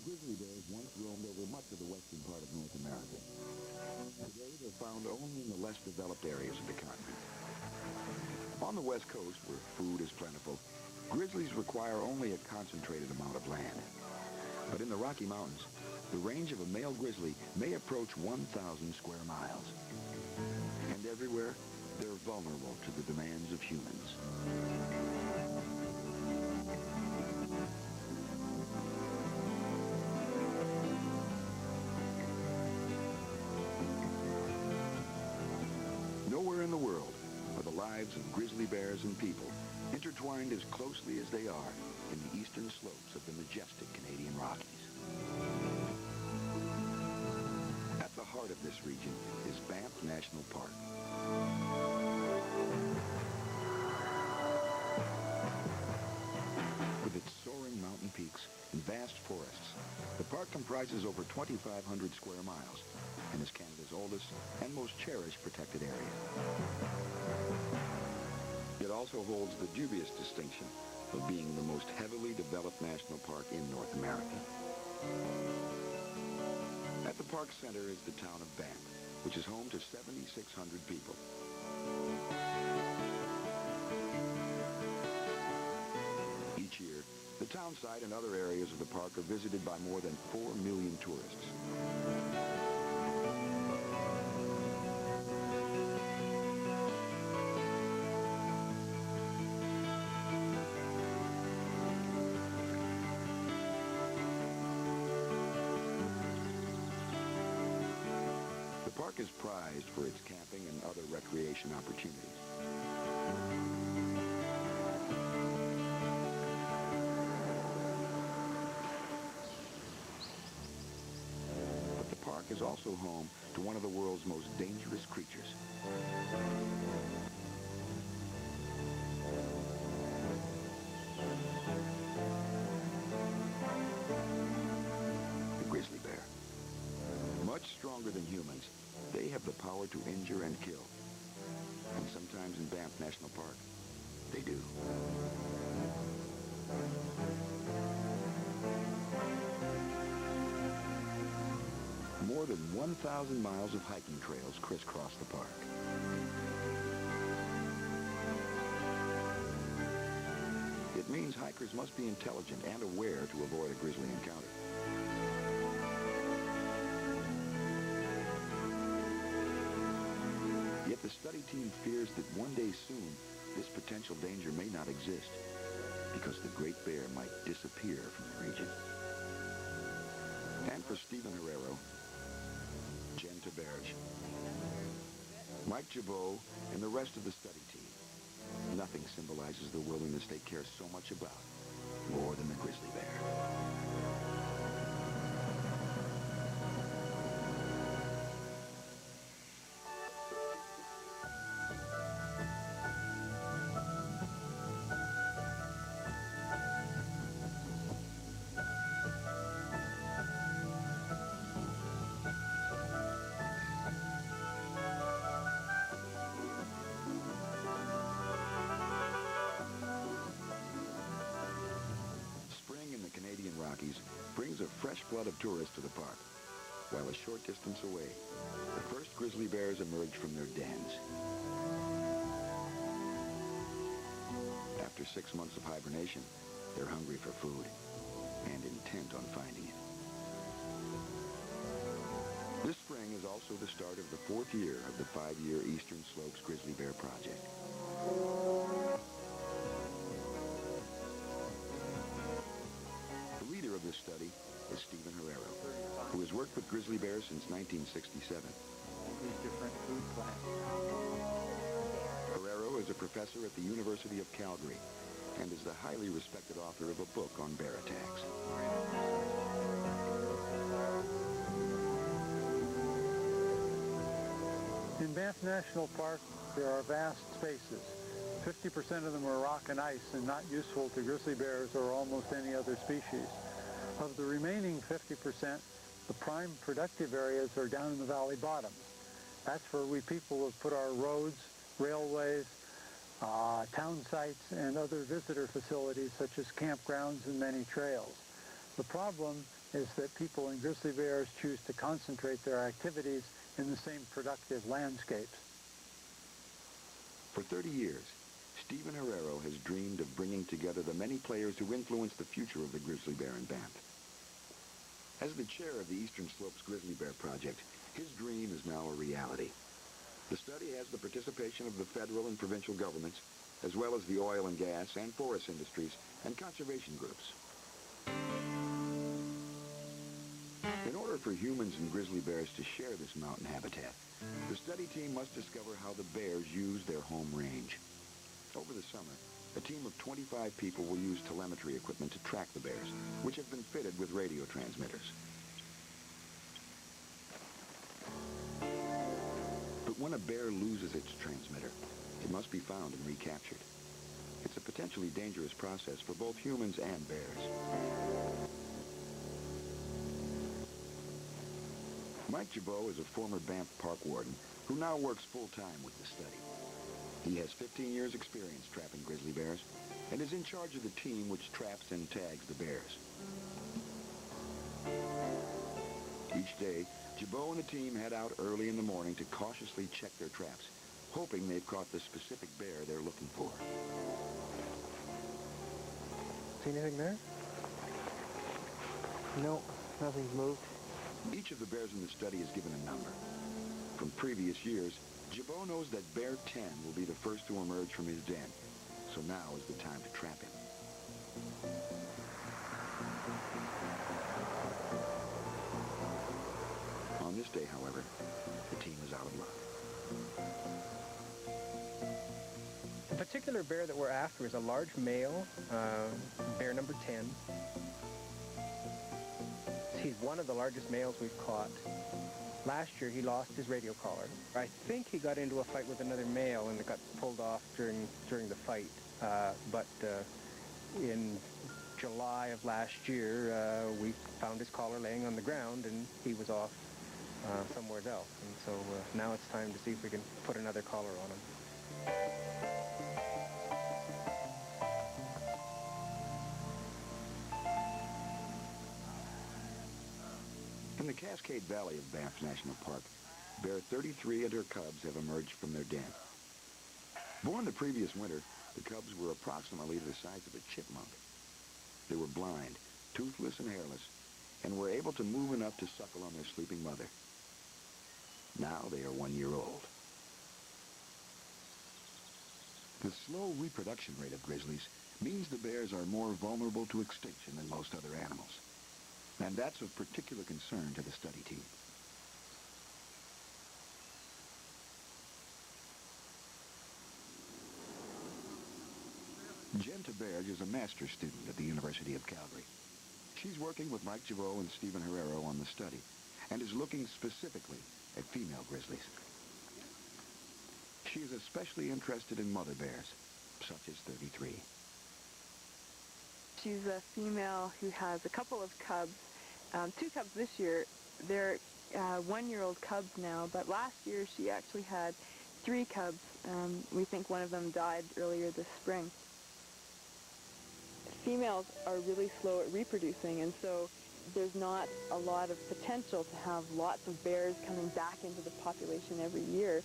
Grizzly bears once roamed over much of the western part of North America. Today, they're found only in the less developed areas of the continent. On the west coast, where food is plentiful, grizzlies require only a concentrated amount of land. But in the Rocky Mountains, the range of a male grizzly may approach 1,000 square miles. And everywhere, they're vulnerable to the demands of humans. Nowhere in the world are the lives of grizzly bears and people intertwined as closely as they are in the eastern slopes of the majestic Canadian Rockies. At the heart of this region is Banff National Park. With its soaring mountain peaks and vast forests, the park comprises over 2,500 square miles and is Canada's oldest and most cherished protected area. It also holds the dubious distinction of being the most heavily developed national park in North America. At the park center is the town of Banff, which is home to 7,600 people. Each year, the town site and other areas of the park are visited by more than 4 million tourists. The park is prized for its camping and other recreation opportunities. But the park is also home to one of the world's most dangerous creatures. The grizzly bear. Much stronger than humans, they have the power to injure and kill. And sometimes in Banff National Park, they do. More than 1,000 miles of hiking trails crisscross the park. It means hikers must be intelligent and aware to avoid a grizzly encounter. Yet the study team fears that one day soon, this potential danger may not exist because the great bear might disappear from the region. And for Stephen Herrero, Jen Taberge, Mike Jabot, and the rest of the study team, nothing symbolizes the wilderness they care so much about more than the grizzly bear. Rockies brings a fresh flood of tourists to the park, while a short distance away, the first grizzly bears emerge from their dens. After 6 months of hibernation, they're hungry for food and intent on finding it. This spring is also the start of the 4th year of the 5-year Eastern Slopes Grizzly Bear Project. The leader of this study is Stephen Herrero, who has worked with grizzly bears since 1967. These different food plants. Herrero is a professor at the University of Calgary and is the highly respected author of a book on bear attacks. In Banff National Park, there are vast spaces. 50% of them are rock and ice and not useful to grizzly bears or almost any other species. Of the remaining 50%, the prime productive areas are down in the valley bottoms. That's where we people have put our roads, railways, town sites, and other visitor facilities such as campgrounds and many trails. The problem is that people and grizzly bears choose to concentrate their activities in the same productive landscapes. For 30 years, Stephen Herrero has dreamed of bringing together the many players who influence the future of the grizzly bear in Banff. As the chair of the Eastern Slopes Grizzly Bear Project, his dream is now a reality. The study has the participation of the federal and provincial governments, as well as the oil and gas and forest industries and conservation groups. In order for humans and grizzly bears to share this mountain habitat, the study team must discover how the bears use their home range. Over the summer, a team of 25 people will use telemetry equipment to track the bears, which have been fitted with radio transmitters. But when a bear loses its transmitter, it must be found and recaptured. It's a potentially dangerous process for both humans and bears. Mike Jabot is a former Banff Park warden who now works full-time with the study. He has 15 years' experience trapping grizzly bears and is in charge of the team which traps and tags the bears. Each day, Jabot and the team head out early in the morning to cautiously check their traps, hoping they've caught the specific bear they're looking for. See anything there? No, nothing's moved. Each of the bears in the study is given a number. From previous years, Jabot knows that bear 10 will be the first to emerge from his den, so now is the time to trap him. On this day, however, the team is out of luck. The particular bear that we're after is a large male, bear number 10. He's one of the largest males we've caught. Last year, he lost his radio collar. I think he got into a fight with another male and it got pulled off during the fight. But in July of last year, we found his collar laying on the ground and he was off somewhere else. And so now it's time to see if we can put another collar on him. In the Cascade Valley of Banff National Park, bear 33 and her cubs have emerged from their den. Born the previous winter, the cubs were approximately the size of a chipmunk. They were blind, toothless and hairless, and were able to move enough to suckle on their sleeping mother. Now they are 1 year old. The slow reproduction rate of grizzlies means the bears are more vulnerable to extinction than most other animals. And that's of particular concern to the study team. Jen Taberge is a master's student at the University of Calgary. She's working with Mike Jabot and Stephen Herrero on the study and is looking specifically at female grizzlies. She is especially interested in mother bears, such as 33. She's a female who has a couple of cubs, 2 cubs this year. They're 1-year-old cubs now, but last year she actually had 3 cubs. We think one of them died earlier this spring. Females are really slow at reproducing, and so there's not a lot of potential to have lots of bears coming back into the population every year.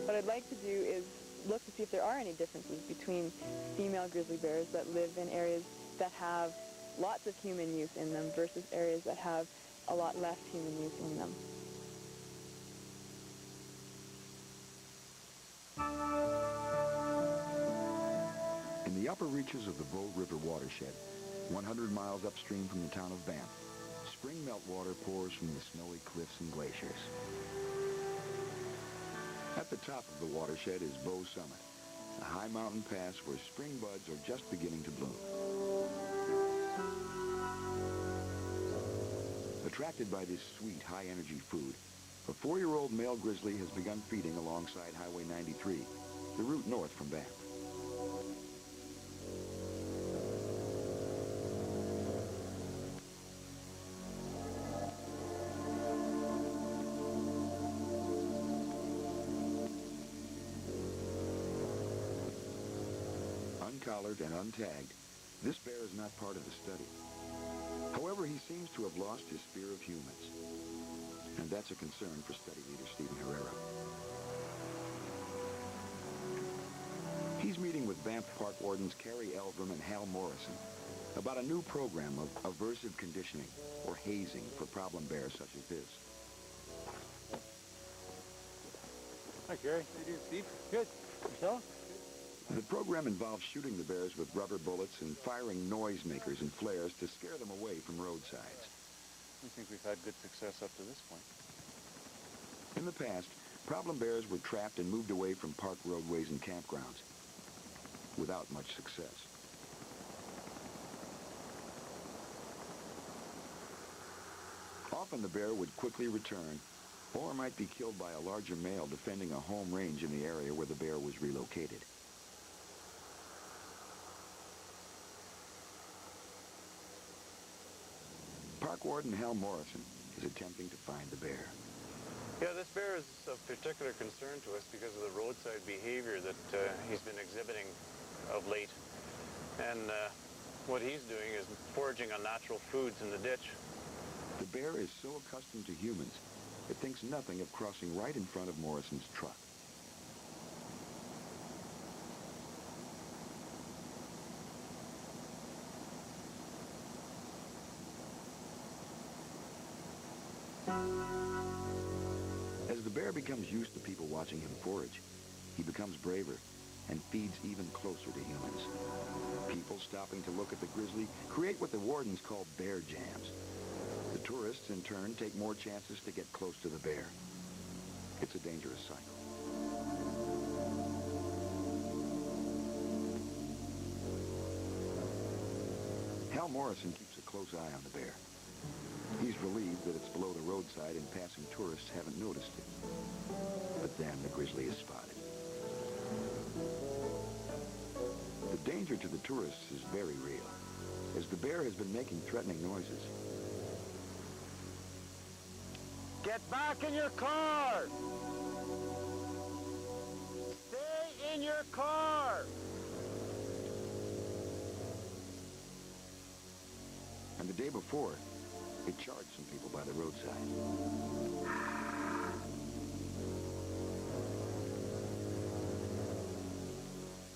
What I'd like to do is look to see if there are any differences between female grizzly bears that live in areas that have lots of human use in them versus areas that have a lot less human use in them. In the upper reaches of the Bow River watershed, 100 miles upstream from the town of Banff, spring meltwater pours from the snowy cliffs and glaciers. At the top of the watershed is Bow Summit, a high mountain pass where spring buds are just beginning to bloom. Attracted by this sweet, high-energy food, a 4-year-old male grizzly has begun feeding alongside Highway 93, the route north from Banff. Uncollared and untagged, This bear is not part of the study. However, he seems to have lost his fear of humans. And that's a concern for study leader Stephen Herrera. He's meeting with Banff Park Wardens Carrie Eldrum and Hal Morrison about a new program of aversive conditioning, or hazing, for problem bears such as this. Hi, Gary. How you doing, Steve? Good. Yourself? The program involves shooting the bears with rubber bullets and firing noisemakers and flares to scare them away from roadsides. I think we've had good success up to this point. In the past, problem bears were trapped and moved away from park roadways and campgrounds without much success. Often the bear would quickly return, or might be killed by a larger male defending a home range in the area where the bear was relocated. Park Warden Hal Morrison is attempting to find the bear. Yeah, this bear is of particular concern to us because of the roadside behavior that he's been exhibiting of late. And what he's doing is foraging on natural foods in the ditch. The bear is so accustomed to humans, it thinks nothing of crossing right in front of Morrison's truck. As the bear becomes used to people watching him forage, he becomes braver and feeds even closer to humans. People stopping to look at the grizzly create what the wardens call bear jams. The tourists, in turn, take more chances to get close to the bear. It's a dangerous cycle. Hal Morrison keeps a close eye on the bear. He's relieved that it's below the roadside and passing tourists haven't noticed it. But then the grizzly is spotted. The danger to the tourists is very real, as the bear has been making threatening noises. Get back in your car! Stay in your car! And the day before, it charged some people by the roadside.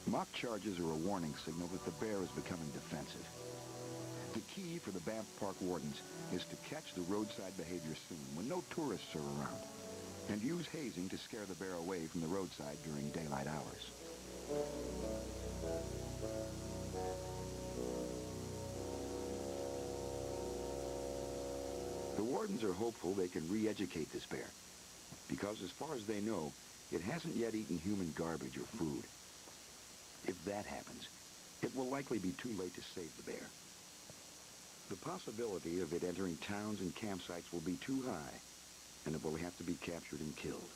Mock charges are a warning signal that the bear is becoming defensive. The key for the Banff Park Wardens is to catch the roadside behavior soon, when no tourists are around, and use hazing to scare the bear away from the roadside during daylight hours. The wardens are hopeful they can re-educate this bear, because as far as they know, it hasn't yet eaten human garbage or food. If that happens, it will likely be too late to save the bear. The possibility of it entering towns and campsites will be too high, and it will have to be captured and killed.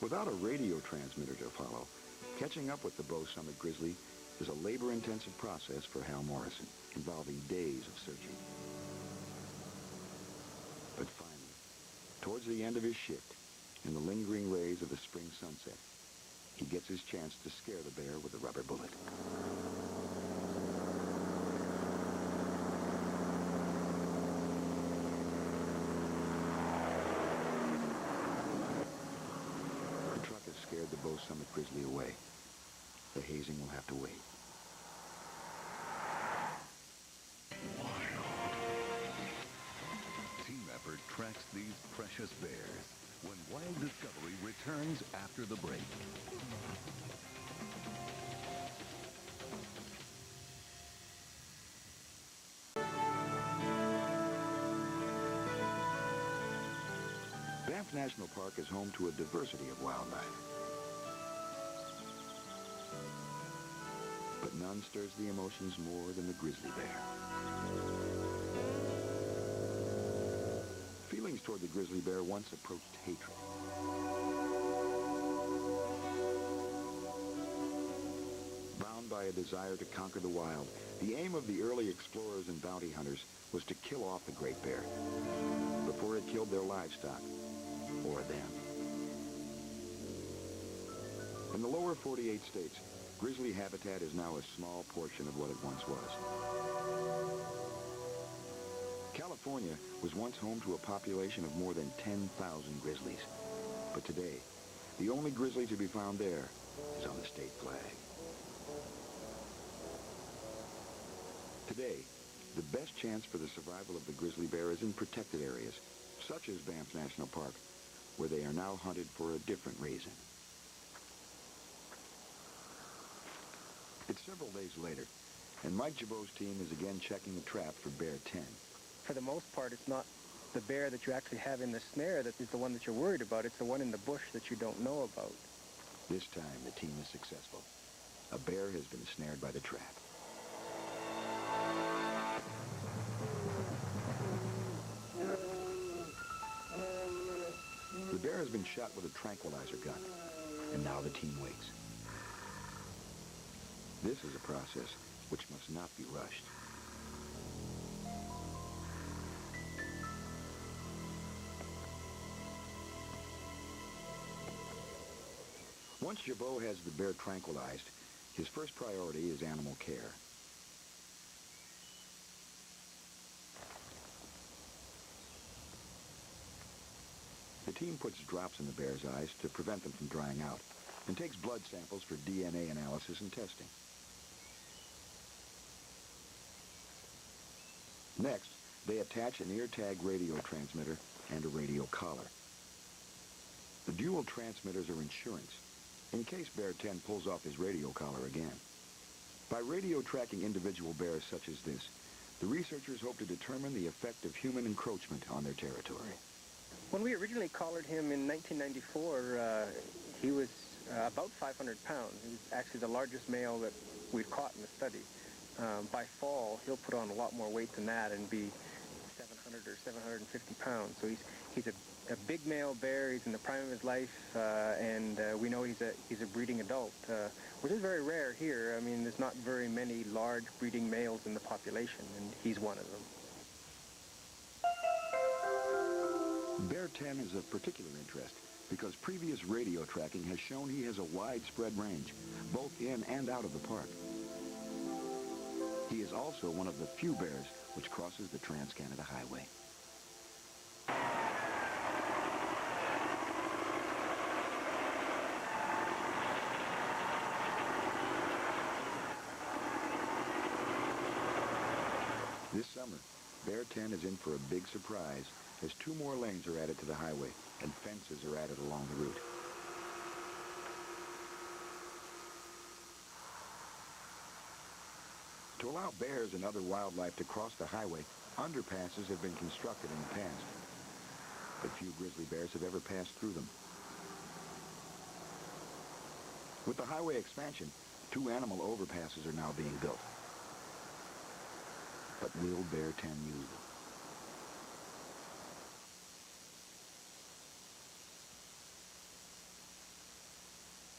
Without a radio transmitter to follow, catching up with the Bow Summit grizzly is a labor-intensive process for Hal Morrison, involving days of searching. But finally, towards the end of his shift, in the lingering rays of the spring sunset, he gets his chance to scare the bear with a rubber bullet. The truck has scared the Bow Summit grizzly away. The hazing will have to wait. Team effort tracks these precious bears when Wild Discovery returns after the break. Banff National Park is home to a diversity of wildlife. But none stirs the emotions more than the grizzly bear. Feelings toward the grizzly bear once approached hatred. Bound by a desire to conquer the wild, the aim of the early explorers and bounty hunters was to kill off the great bear before it killed their livestock or them. In the lower 48 states, grizzly habitat is now a small portion of what it once was. California was once home to a population of more than 10,000 grizzlies. But today, the only grizzly to be found there is on the state flag. Today, the best chance for the survival of the grizzly bear is in protected areas, such as Banff National Park, where they are now hunted for a different reason. It's several days later, and Mike Jabot's team is again checking the trap for bear 10. For the most part, it's not the bear that you actually have in the snare that is the one that you're worried about. It's the one in the bush that you don't know about. This time, the team is successful. A bear has been snared by the trap. The bear has been shot with a tranquilizer gun, and now the team waits. This is a process which must not be rushed. Once Jabot has the bear tranquilized, his first priority is animal care. The team puts drops in the bear's eyes to prevent them from drying out, and takes blood samples for DNA analysis and testing. Next, they attach an ear tag radio transmitter and a radio collar. The dual transmitters are insurance, in case Bear 10 pulls off his radio collar again. By radio tracking individual bears such as this, the researchers hope to determine the effect of human encroachment on their territory. When we originally collared him in 1994, he was about 500 pounds. He was actually the largest male that we've caught in the study. By fall, he'll put on a lot more weight than that and be 700 or 750 pounds. So he's a big male bear. He's in the prime of his life, and we know he's a breeding adult, which is very rare here. I mean, there's not very many large breeding males in the population, and he's one of them. Bear 10 is of particular interest because previous radio tracking has shown he has a widespread range, both in and out of the park. He is also one of the few bears which crosses the Trans-Canada Highway. This summer, Bear 10 is in for a big surprise as 2 more lanes are added to the highway and fences are added along the route. To allow bears and other wildlife to cross the highway, underpasses have been constructed in the past, but few grizzly bears have ever passed through them. With the highway expansion, 2 animal overpasses are now being built. But will Bear 10 use them?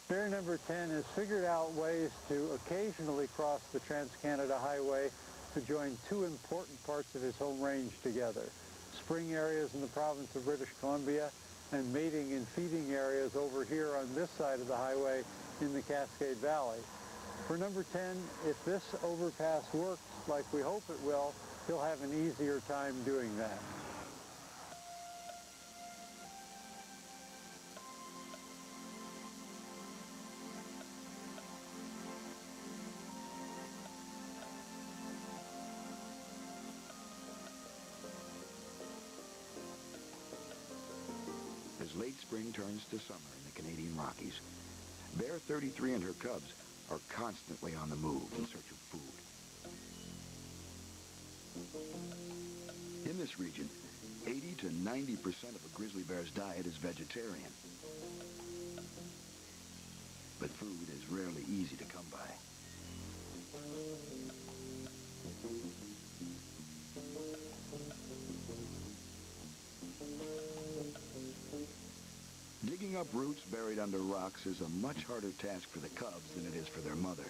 Bear number 10 has figured out ways to occasionally cross the Trans-Canada Highway to join 2 important parts of his home range together: spring areas in the province of British Columbia and mating and feeding areas over here on this side of the highway in the Cascade Valley. For number 10, if this overpass works like we hope it will, he'll have an easier time doing that. As late spring turns to summer in the Canadian Rockies, Bear 33 and her cubs are constantly on the move in search of food. In this region, 80 to 90% of a grizzly bear's diet is vegetarian. But food is rarely easy to come by. Digging up roots buried under rocks is a much harder task for the cubs than it is for their mother.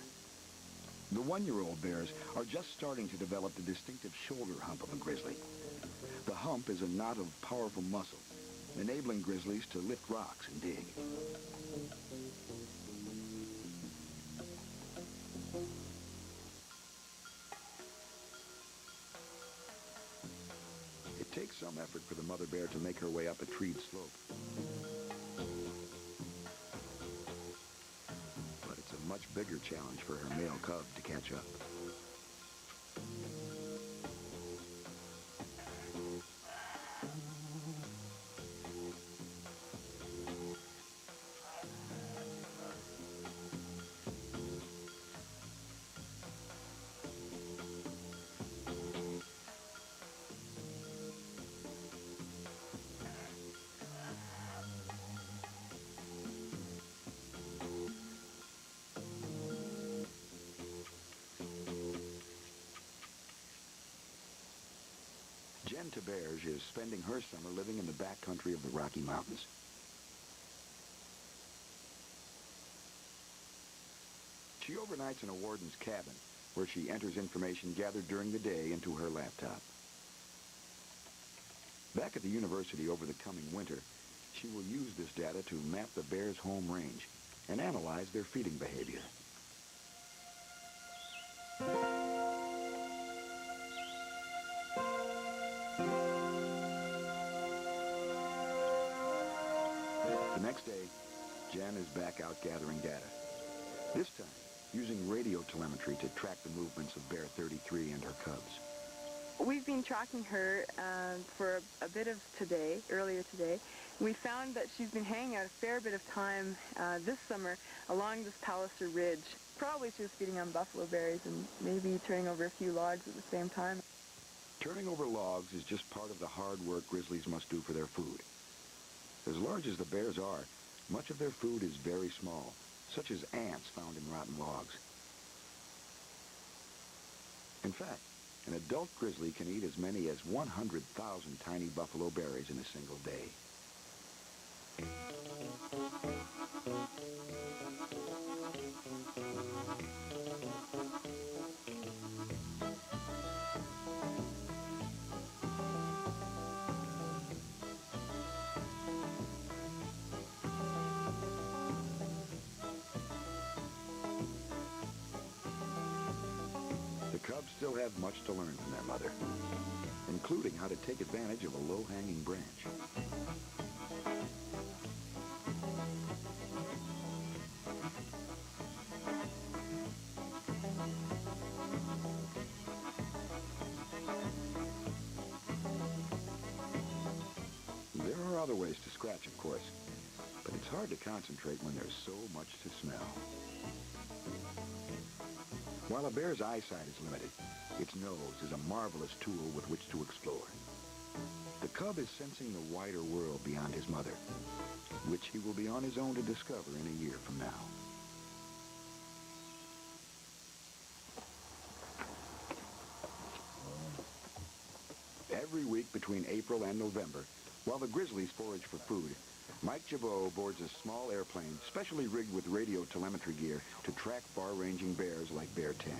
The 1-year-old bears are just starting to develop the distinctive shoulder hump of a grizzly. The hump is a knot of powerful muscle, enabling grizzlies to lift rocks and dig. some effort for the mother bear to make her way up a treed slope. But it's a much bigger challenge for her male cub to catch up. Jen Taberge is spending her summer living in the backcountry of the Rocky Mountains. She overnights in a warden's cabin, where she enters information gathered during the day into her laptop. Back at the university over the coming winter, she will use this data to map the bears' home range and analyze their feeding behavior. The next day, Jen is back out gathering data. This time, using radio telemetry to track the movements of Bear 33 and her cubs. We've been tracking her for a bit of today, earlier today. We found that she's been hanging out a fair bit of time this summer along this Palliser Ridge. Probably she was feeding on buffalo berries and maybe turning over a few logs at the same time. Turning over logs is just part of the hard work grizzlies must do for their food. As large as the bears are, much of their food is very small, such as ants found in rotten logs. In fact, an adult grizzly can eat as many as 100,000 tiny buffalo berries in a single day. The cubs still have much to learn from their mother, including how to take advantage of a low-hanging branch. There are other ways to scratch, of course, but it's hard to concentrate when there's so much to smell. While a bear's eyesight is limited, its nose is a marvelous tool with which to explore. The cub is sensing the wider world beyond his mother, which he will be on his own to discover in a year from now. Every week between April and November, while the grizzlies forage for food, Mike Jabot boards a small airplane specially rigged with radio telemetry gear to track far-ranging bears like Bear 10.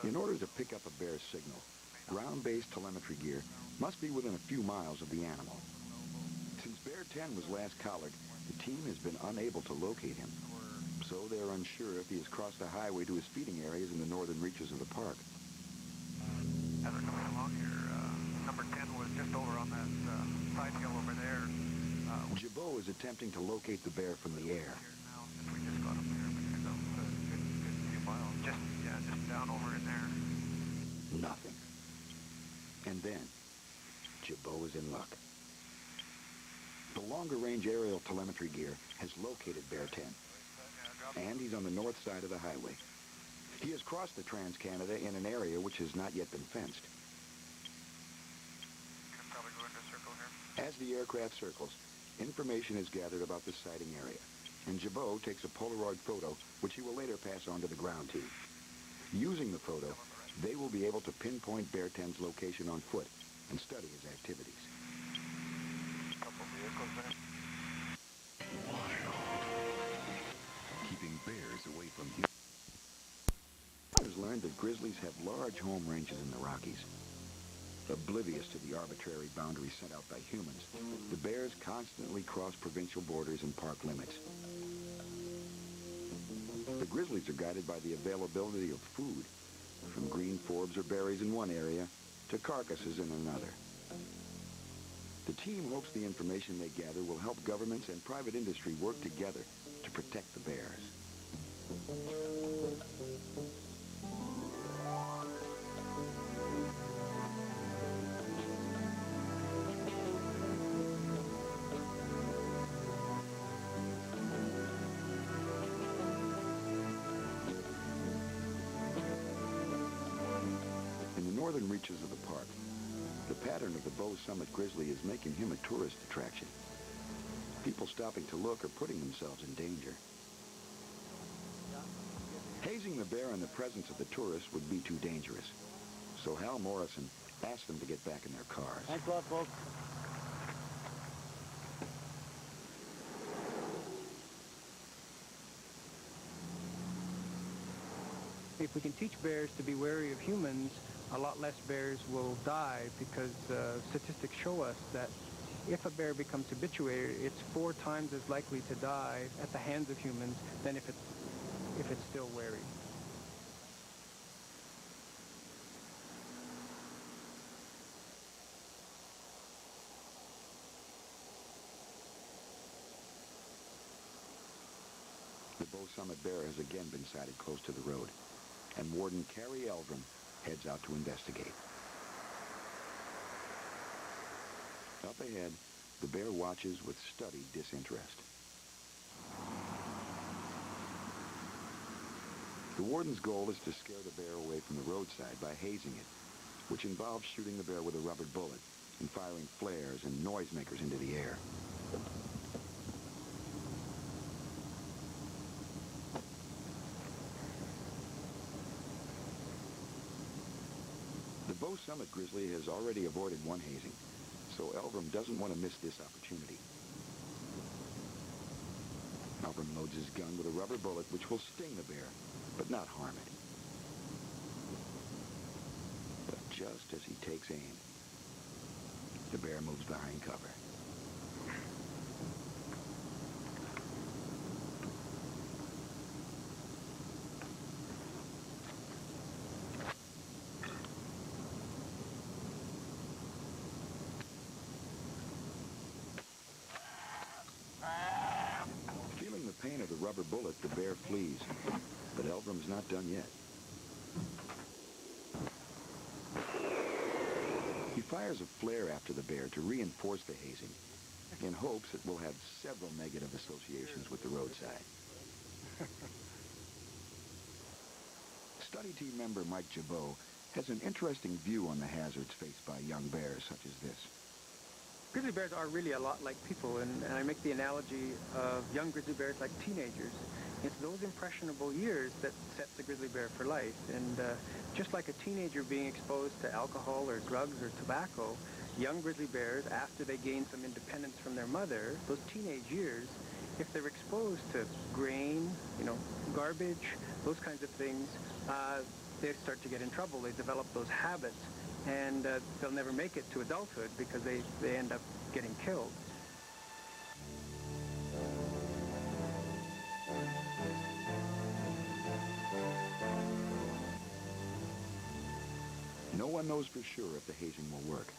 In order to pick up a bear's signal, ground-based telemetry gear must be within a few miles of the animal. Since Bear 10 was last collared, the team has been unable to locate him. So they're unsure if he has crossed the highway to his feeding areas in the northern reaches of the park. As we're coming along here, number 10 was just over on that side hill over there. Jabot is attempting to locate the bear from the air. We just got up there, but it's a good few miles. Just down over in there. Nothing. And then, Jabot is in luck. The longer-range aerial telemetry gear has located Bear 10. And he's on the north side of the highway. He has crossed the Trans-Canada in an area which has not yet been fenced. Probably go into a circle here. As the aircraft circles, information is gathered about the sighting area, and Jabot takes a Polaroid photo, which he will later pass on to the ground team. Using the photo, they will be able to pinpoint Bear 10's location on foot and study his activities. A couple vehicles there. Keeping bears away from humans. Has learned that grizzlies have large home ranges in the Rockies. Oblivious to the arbitrary boundaries set out by humans, the bears constantly cross provincial borders and park limits. The grizzlies are guided by the availability of food, from green forbs or berries in one area to carcasses in another. The team hopes the information they gather will help governments and private industry work together to protect the bears. In the northern reaches of the park, the pattern of the Bow Summit grizzly is making him a tourist attraction. People stopping to look are putting themselves in danger. Hazing the bear in the presence of the tourists would be too dangerous. So Hal Morrison asked them to get back in their cars. Thanks a lot, folks. If we can teach bears to be wary of humans, a lot less bears will die, because statistics show us that if a bear becomes habituated, it's 4 times as likely to die at the hands of humans than if it's still wary. The Bow Summit bear has again been sighted close to the road, and Warden Carrie Eldrum heads out to investigate. Up ahead, the bear watches with studied disinterest. The warden's goal is to scare the bear away from the roadside by hazing it, which involves shooting the bear with a rubber bullet and firing flares and noisemakers into the air. The Bow Summit grizzly has already avoided one hazing, so Eldrum doesn't want to miss this opportunity. Eldrum loads his gun with a rubber bullet which will sting the bear, but not harm it. But just as he takes aim, the bear moves behind cover. Feeling the pain of the rubber bullet, the bear flees. But Eldrum's not done yet. He fires a flare after the bear to reinforce the hazing, in hopes it will have several negative associations with the roadside. Study team member Mike Jabot has an interesting view on the hazards faced by young bears such as this. Grizzly bears are really a lot like people, and I make the analogy of young grizzly bears like teenagers. It's those impressionable years that sets the grizzly bear for life. And just like a teenager being exposed to alcohol or drugs or tobacco, young grizzly bears, after they gain some independence from their mother, those teenage years, if they're exposed to grain, garbage, those kinds of things, they start to get in trouble. They develop those habits, and they'll never make it to adulthood because they end up getting killed. No one knows for sure if the hazing will work.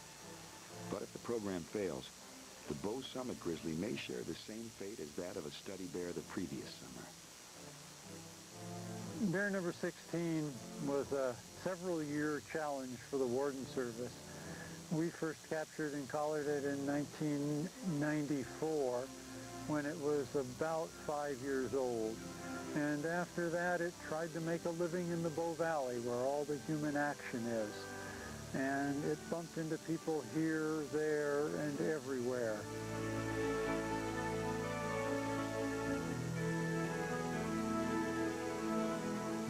But if the program fails, the Bow Summit grizzly may share the same fate as that of a study bear the previous summer. Bear number 16 was a several-year challenge for the Warden Service. We first captured and collared it in 1994 when it was about 5 years old. And after that, it tried to make a living in the Bow Valley where all the human action is. And it bumped into people here, there, and everywhere.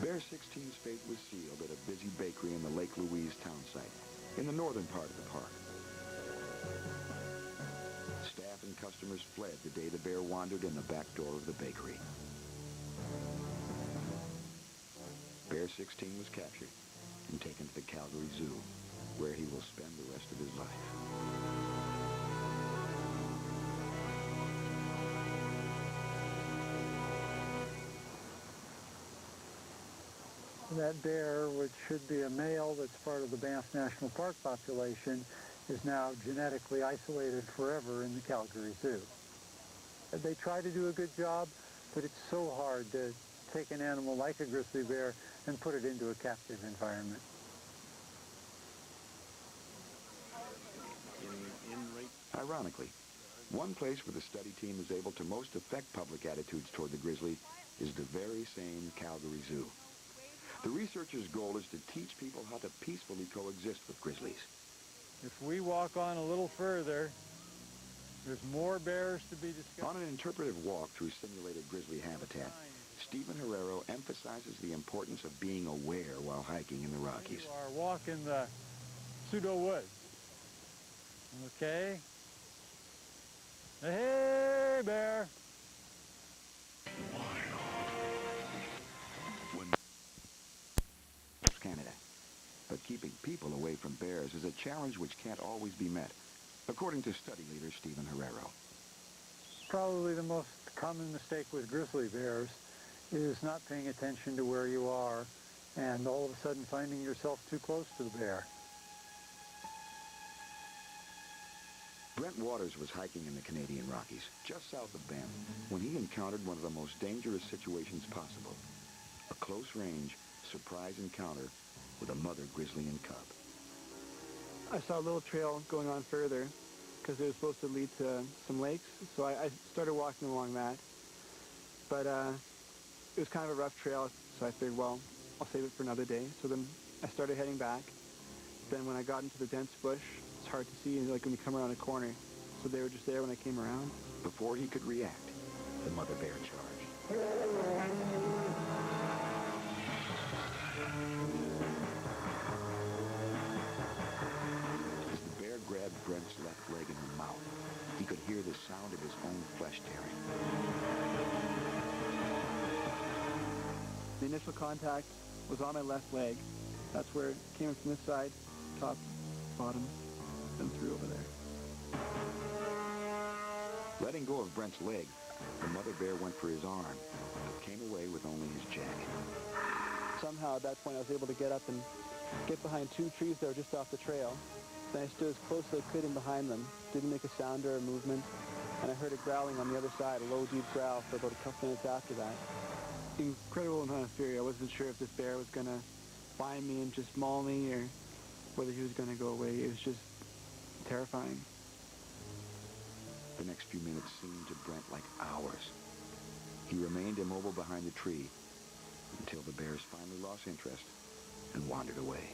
Bear 16's fate was sealed at a busy bakery in the Lake Louise town site, in the northern part of the park. Staff and customers fled the day the bear wandered in the back door of the bakery. Bear 16 was captured and taken to the Calgary Zoo, where he will spend the rest of his life. that bear, which should be a male that's part of the Banff National Park population, is now genetically isolated forever in the Calgary Zoo. They try to do a good job, but it's so hard to take an animal like a grizzly bear and put it into a captive environment. Ironically, one place where the study team is able to most affect public attitudes toward the grizzly is the very same Calgary Zoo. The researchers' goal is to teach people how to peacefully coexist with grizzlies. If we walk on a little further, there's more bears to be discovered. On an interpretive walk through simulated grizzly habitat, Stephen Herrero emphasizes the importance of being aware while hiking in the Rockies. You are walking the pseudo woods. Okay? Hey, bear! Canada. But keeping people away from bears is a challenge which can't always be met, according to study leader Stephen Herrero. Probably the most common mistake with grizzly bears is not paying attention to where you are and all of a sudden finding yourself too close to the bear. Brent Waters was hiking in the Canadian Rockies, just south of Banff, when he encountered one of the most dangerous situations possible. A close-range, surprise encounter with a mother grizzly and cub. I saw a little trail going on further because it was supposed to lead to some lakes, so I started walking along that. But it was kind of a rough trail, so I figured, well, I'll save it for another day. So then I started heading back. Then when I got into the dense bush, it's hard to see, like when you come around a corner. So they were just there when I came around. Before he could react, the mother bear charged. As the bear grabbed Brent's left leg in her mouth, he could hear the sound of his own flesh tearing. The initial contact was on my left leg. That's where it came from this side, top, bottom, then through over there. Letting go of Brent's leg, the mother bear went for his arm, but came away with only his jacket. Somehow at that point I was able to get up and get behind two trees that were just off the trail. Then I stood as close as I could in behind them, didn't make a sound or a movement, and I heard it growling on the other side, a low, deep growl for about a couple minutes after that. Incredible amount of fury. I wasn't sure if this bear was going to find me and just maul me or whether he was going to go away. It was just terrifying. The next few minutes seemed to Brent like hours. He remained immobile behind the tree until the bears finally lost interest and wandered away.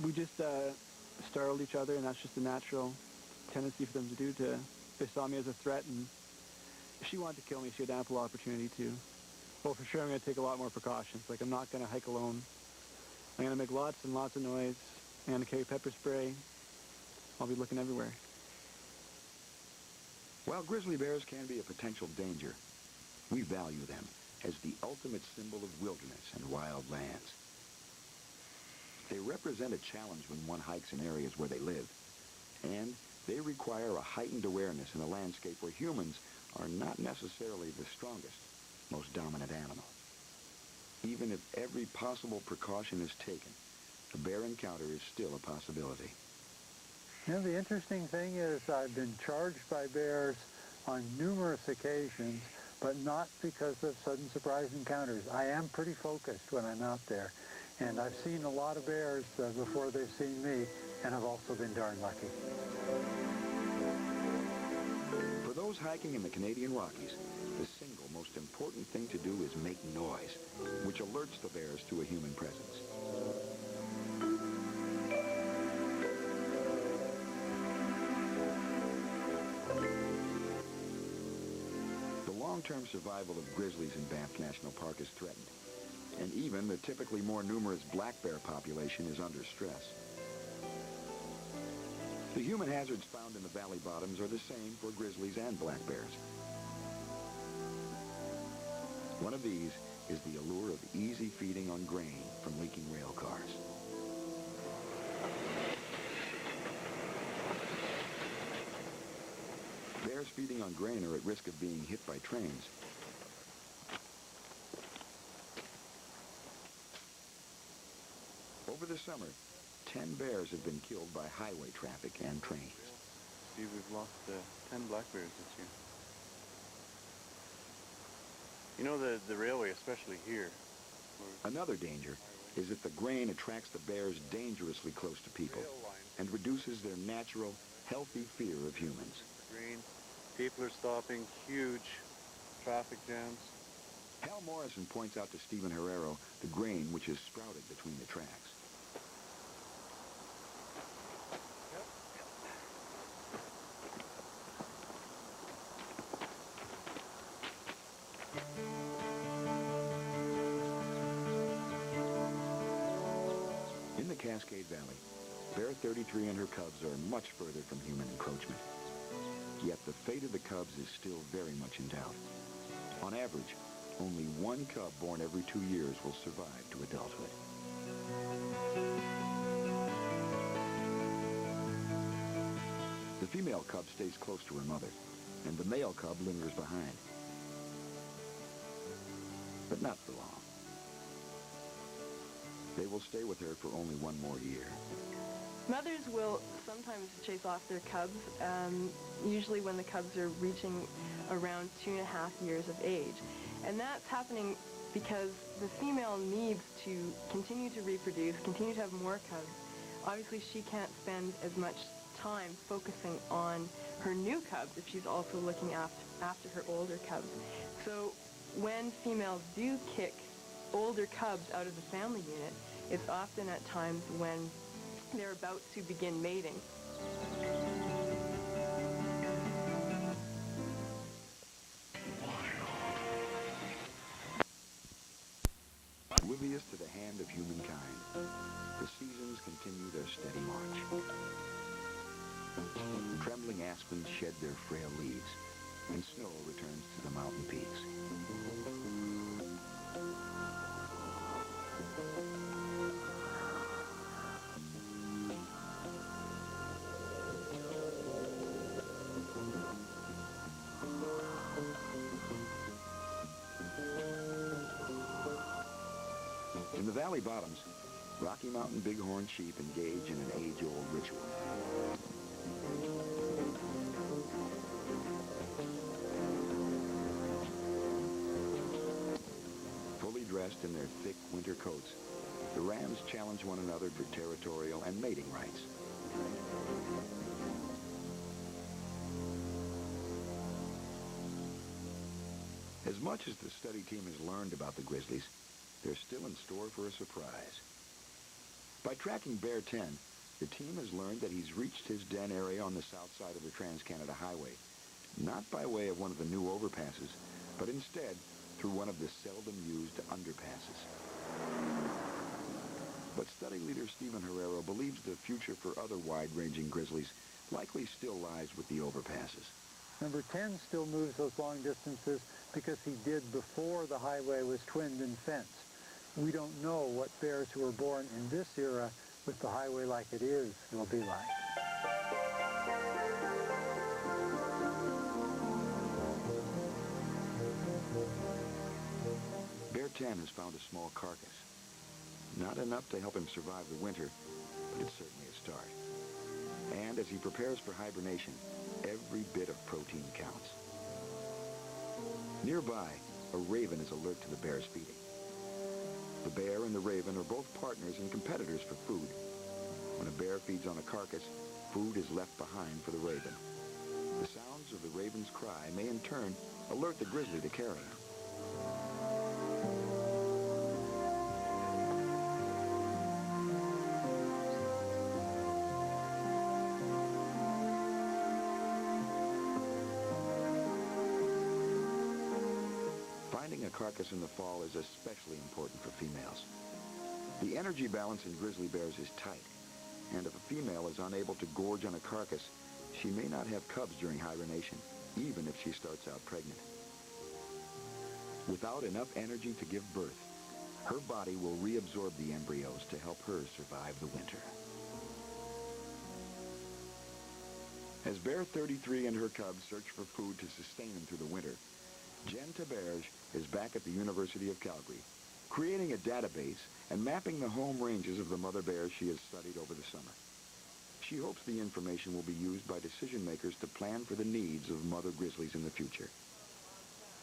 We just startled each other, and that's just a natural tendency for them to do. They saw me as a threat, and if she wanted to kill me, she had ample opportunity to. Well, for sure, I'm going to take a lot more precautions. Like, I'm not going to hike alone. I'm going to make lots and lots of noise. I'm going to carry pepper spray. I'll be looking everywhere. While grizzly bears can be a potential danger, we value them as the ultimate symbol of wilderness and wild lands. They represent a challenge when one hikes in areas where they live, and they require a heightened awareness in a landscape where humans are not necessarily the strongest, most dominant animal. Even if every possible precaution is taken, a bear encounter is still a possibility. You know, the interesting thing is I've been charged by bears on numerous occasions, but not because of sudden surprise encounters. I am pretty focused when I'm out there, and I've seen a lot of bears before they've seen me, and I've also been darn lucky. For those hiking in the Canadian Rockies, the single most important thing to do is make noise, which alerts the bears to a human presence. The long-term survival of grizzlies in Banff National Park is threatened, and even the typically more numerous black bear population is under stress. The human hazards found in the valley bottoms are the same for grizzlies and black bears. One of these is the allure of easy feeding on grain from leaking rail cars. Bears feeding on grain are at risk of being hit by trains. Over the summer, 10 bears have been killed by highway traffic and trains. Steve, we've lost 10 black bears this year. You know, the railway, especially here. Another danger is that the grain attracts the bears dangerously close to people and reduces their natural, healthy fear of humans. Grain, people are stopping, huge traffic jams. Hal Morrison points out to Stephen Herrero the grain which is sprouted between the tracks. In the Cascade Valley, Bear 33 and her cubs are much further from human encroachment. Yet the fate of the cubs is still very much in doubt. On average, only one cub born every 2 years will survive to adulthood. The female cub stays close to her mother, and the male cub lingers behind. But not for long. They will stay with her for only one more year. Mothers will sometimes chase off their cubs, usually when the cubs are reaching around 2.5 years of age. And that's happening because the female needs to continue to reproduce, continue to have more cubs. Obviously, she can't spend as much time focusing on her new cubs if she's also looking after her older cubs. So when females do kick older cubs out of the family unit, it's often at times when they're about to begin mating. Oblivious to the hand of humankind, the seasons continue their steady march. Trembling aspens shed their frail leaves, and snow returns to the mountain peaks. In the valley bottoms, Rocky Mountain bighorn sheep engage in an age-old ritual. Fully dressed in their thick winter coats, the rams challenge one another for territorial and mating rights. As much as the study team has learned about the grizzlies, they're still in store for a surprise. By tracking Bear 10, the team has learned that he's reached his den area on the south side of the Trans-Canada Highway, not by way of one of the new overpasses, but instead through one of the seldom used underpasses. But study leader Stephen Herrero believes the future for other wide-ranging grizzlies likely still lies with the overpasses. Number 10 still moves those long distances because he did before the highway was twinned and fenced. We don't know what bears who were born in this era with the highway like it is will be like. Bear 10 has found a small carcass. Not enough to help him survive the winter, but it's certainly a start. And as he prepares for hibernation, every bit of protein counts. Nearby, a raven is alert to the bear's feeding. The bear and the raven are both partners and competitors for food. When a bear feeds on a carcass, food is left behind for the raven. The sounds of the raven's cry may in turn alert the grizzly to carry him. Finding a carcass in the fall is especially important for females. The energy balance in grizzly bears is tight, and if a female is unable to gorge on a carcass, she may not have cubs during hibernation, even if she starts out pregnant. Without enough energy to give birth, her body will reabsorb the embryos to help her survive the winter. As Bear 33 and her cubs search for food to sustain them through the winter, Jen Taberge is back at the University of Calgary, creating a database and mapping the home ranges of the mother bears she has studied over the summer. She hopes the information will be used by decision makers to plan for the needs of mother grizzlies in the future.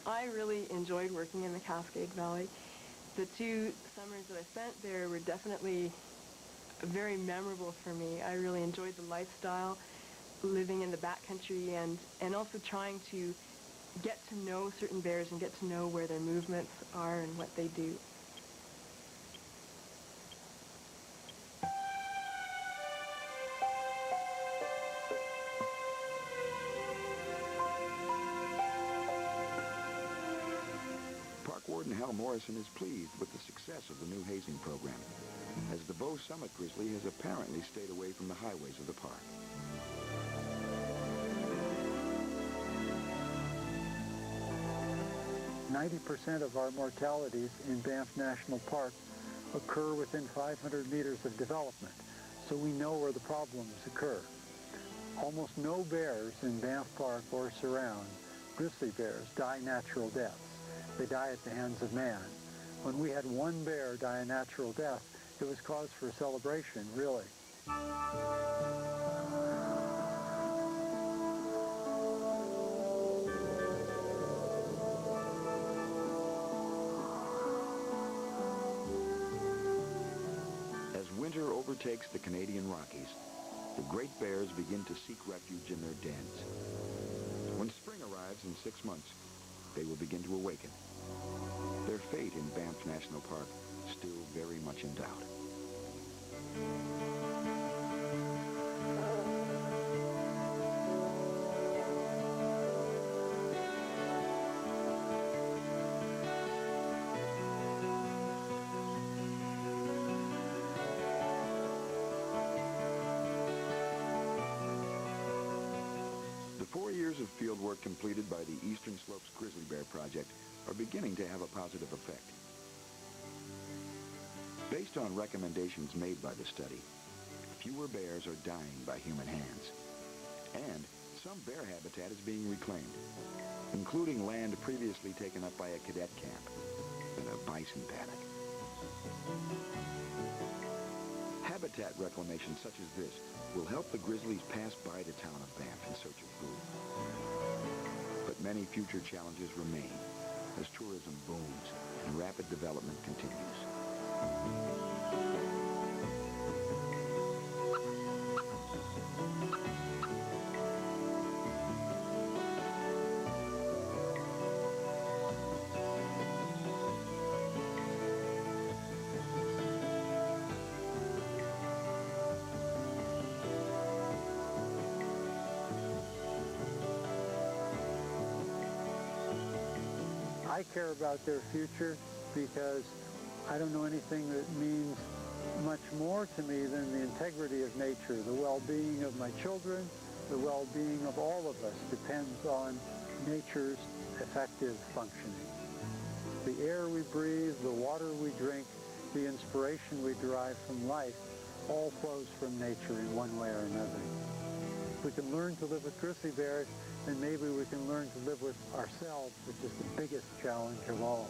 I really enjoyed working in the Cascade Valley. The 2 summers that I spent there were definitely very memorable for me. I really enjoyed the lifestyle, living in the backcountry, and also trying to get to know certain bears and get to know where their movements are and what they do. Park Warden Hal Morrison is pleased with the success of the new hazing program, as the Bow Summit grizzly has apparently stayed away from the highways of the park. 90% of our mortalities in Banff National Park occur within 500 meters of development, so we know where the problems occur. Almost no bears in Banff Park or surround, grizzly bears, die natural deaths. They die at the hands of man. When we had 1 bear die a natural death, it was cause for celebration, really. As winter overtakes the Canadian Rockies, the great bears begin to seek refuge in their dens. When spring arrives in 6 months, they will begin to awaken. Their fate in Banff National Park still very much in doubt. The 4 years of field work completed by the Eastern Slopes Grizzly Bear Project are beginning to have a positive effect. Based on recommendations made by the study, fewer bears are dying by human hands. And some bear habitat is being reclaimed, including land previously taken up by a cadet camp and a bison paddock. Habitat reclamation such as this will help the grizzlies pass by the town of Banff in search of food. But many future challenges remain as tourism booms and rapid development continues. I care about their future because I don't know anything that means much more to me than the integrity of nature. The well-being of my children, the well-being of all of us depends on nature's effective functioning. The air we breathe, the water we drink, the inspiration we derive from life all flows from nature in one way or another. If we can learn to live with grizzly bears, then maybe we can learn to live with ourselves, which is the biggest challenge of all.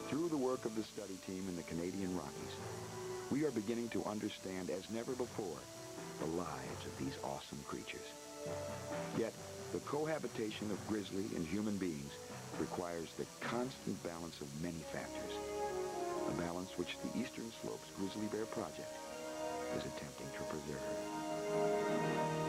Through the work of the study team in the Canadian Rockies, we are beginning to understand as never before the lives of these awesome creatures. Yet, the cohabitation of grizzly and human beings requires the constant balance of many factors, a balance which the Eastern Slopes Grizzly Bear Project is attempting to preserve.